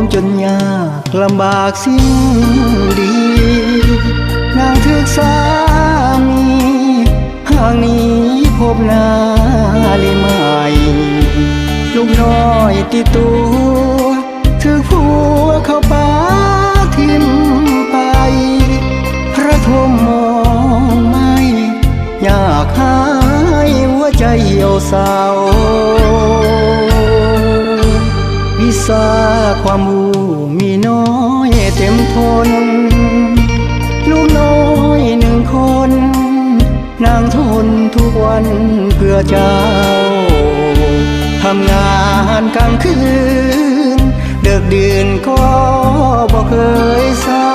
มจนยากลำบากสิ้นดีนางถึกสามีห่างนี้พบหน้าลิใหม่ลูกน้อยติดตัวถือผัวเข้าป่าทิมไปพระทมมองไม่อยากหายหัวใจเหี่ยวเศร้าวิสาความมูมีน้อยเต็มทนลูกน้อยหนึ่งคนนางทนทุกวันเพื่อเจ้าทำงานกลางคืนเดึกดื่นก็บ่เคยเศร้า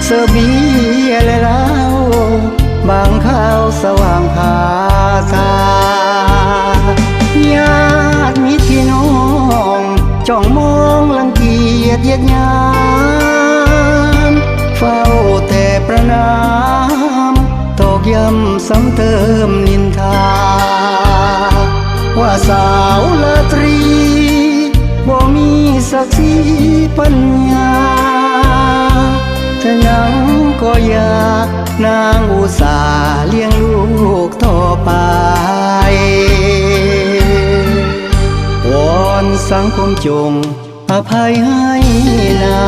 เสิร์ฟเบียร์และเหล้าบางข้าวสว่างพาตาญาติมิตรพี่น้องจ้องมองรังเกียจเหยียดหยามเฝ้าแต่ประนามตอกย้ำซ้ำเติมนินทาว่าสาวลาตรีบ่มีศักดิ์ศรีปัญญาถ้ายังก็อยากนางอุตส่าห์เลี้ยงลูกต่อไปวอนสังคมจงอภัยให้นา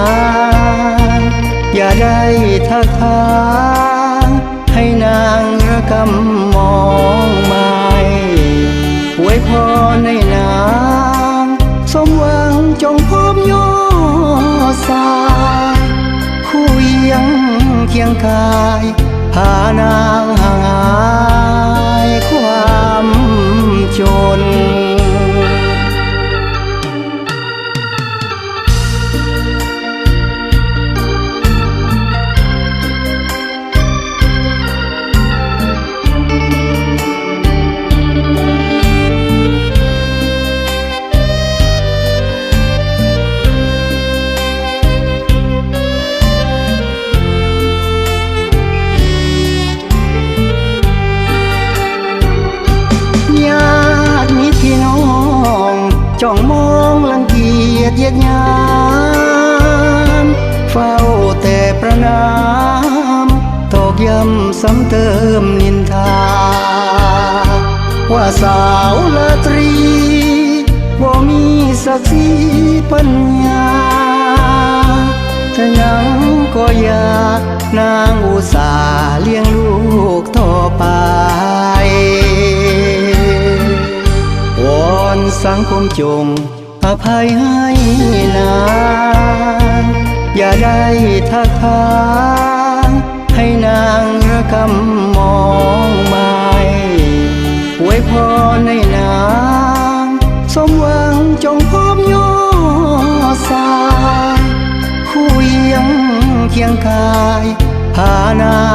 งอย่าได้ทักทางให้นางระกำมองไม่อวยพรในนางสมหวังจงพบยอดสายคู่ยังเคียงกายพานางห่างหายความจนจ้องมองรังเกียจเหยียดหยามเฝ้าแต่ประนามตอกย้ำซ้ำเติมนินทาว่าสาวลาตรีบ่มีศักดิ์ศรีปัญญาถ้ายังก็อยากนางอุตส่าห์เลี้ยงลูกต่อไปวอนสังคมจงอภัยให้นางอย่าได้ทักทางให้นางระกำมองไม่อวยพรในนางสมหวังจงพบยอดสายคู่ยังเคียงกายพานาง